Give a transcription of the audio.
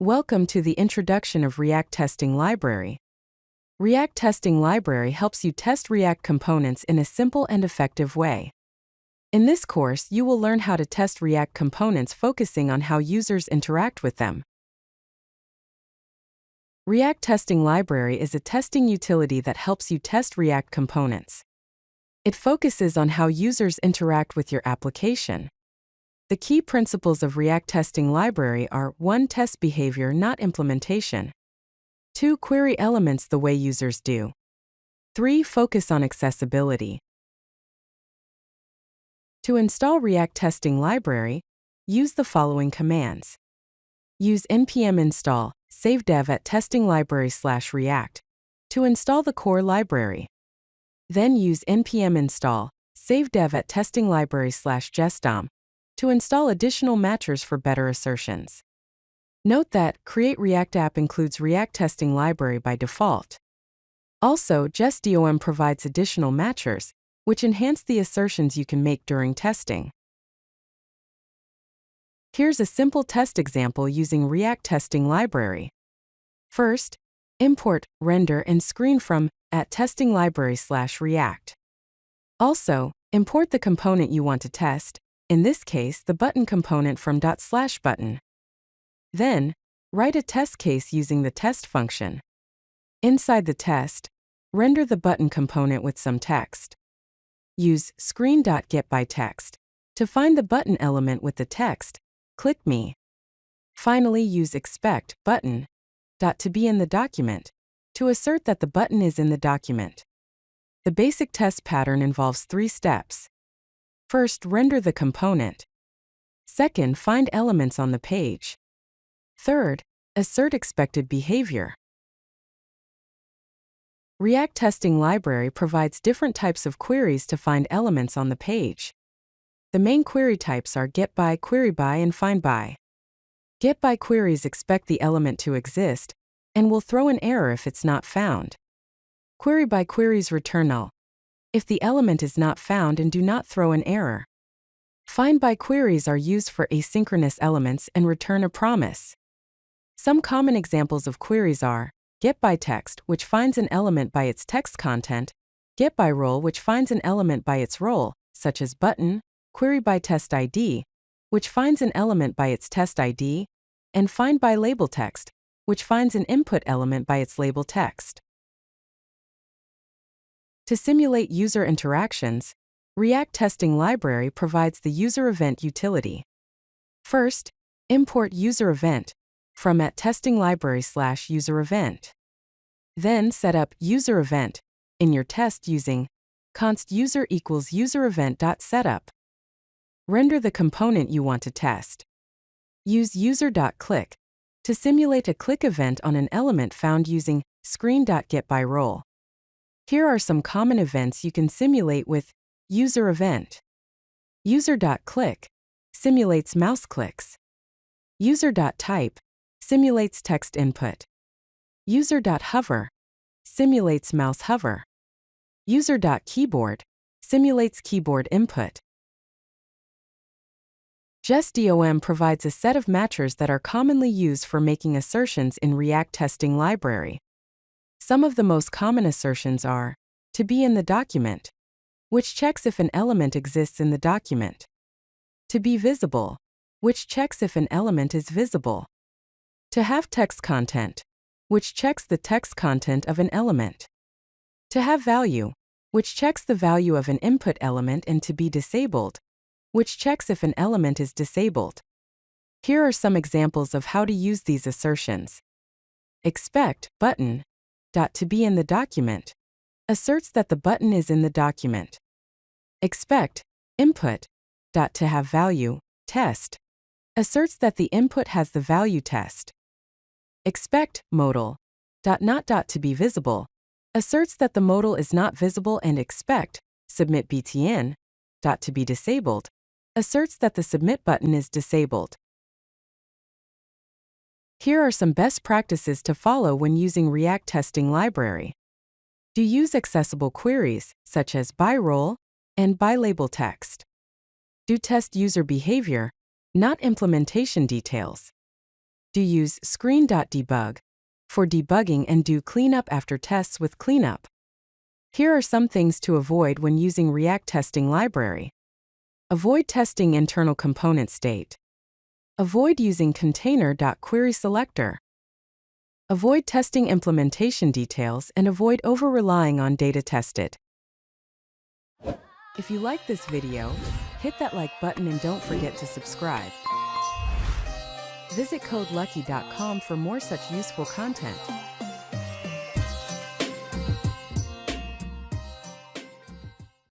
Welcome to the introduction of React Testing Library. React Testing Library helps you test React components in a simple and effective way. In this course, you will learn how to test React components focusing on how users interact with them. React Testing Library is a testing utility that helps you test React components. It focuses on how users interact with your application. The key principles of React Testing Library are 1. Test behavior, not implementation. 2. Query elements the way users do. 3. Focus on accessibility. To install React Testing Library, use the following commands. Use npm install save dev at testinglibrary/react to install the core library. Then use npm install save dev at testinglibrary/jestdom to install additional matchers for better assertions. Note that Create React App includes React Testing Library by default. Also, Jest provides additional matchers, which enhance the assertions you can make during testing. Here's a simple test example using React Testing Library. First, import, render, and screen from at testinglibrary/react. Also, import the component you want to test, in this case the button component from ./button. Then, write a test case using the test function. Inside the test, render the button component with some text. Use screen.getByText to find the button element with the text, click me. Finally, use expect button to be in the document to assert that the button is in the document. The basic test pattern involves 3 steps. First, render the component. Second, find elements on the page. Third, assert expected behavior. React Testing Library provides different types of queries to find elements on the page. The main query types are getBy, queryBy, and findBy. GetBy queries expect the element to exist and will throw an error if it's not found. QueryBy queries return null if the element is not found and do not throw an error. FindBy queries are used for asynchronous elements and return a promise. Some common examples of queries are getByText, which finds an element by its text content, getByRole, which finds an element by its role, such as button, queryByTestID, which finds an element by its test ID, and findByLabelText, which finds an input element by its label text. To simulate user interactions, React Testing Library provides the user event utility. First, import user event from at testinglibrary/user event. Then set up user event in your test using const user equals user event.setup. Render the component you want to test. Use user.click to simulate a click event on an element found using screen.getByRole. Here are some common events you can simulate with user event. User.click simulates mouse clicks. User.type simulates text input. User.hover simulates mouse hover. User.keyboard simulates keyboard input. Jest provides a set of matchers that are commonly used for making assertions in React Testing Library. Some of the most common assertions are to be in the document, which checks if an element exists in the document. To be visible, which checks if an element is visible. To have text content, which checks the text content of an element. To have value, which checks the value of an input element, and to be disabled, which checks if an element is disabled. Here are some examples of how to use these assertions. Expect button to be in the document asserts that the button is in the document. Expect input to have value test asserts that the input has the value test. Expect modal not to be visible asserts that the modal is not visible, and expect submit btn to be disabled asserts that the submit button is disabled. Here are some best practices to follow when using React Testing Library. Do use accessible queries, such as by role and by label text. Do test user behavior, not implementation details. Do use screen.debug for debugging and do cleanup after tests with cleanup. Here are some things to avoid when using React testing library. Avoid testing internal component state. Avoid using container.querySelector. Avoid testing implementation details and avoid over-relying on data tested. If you like this video, hit that like button and don't forget to subscribe. Visit CodeLucky.com for more such useful content.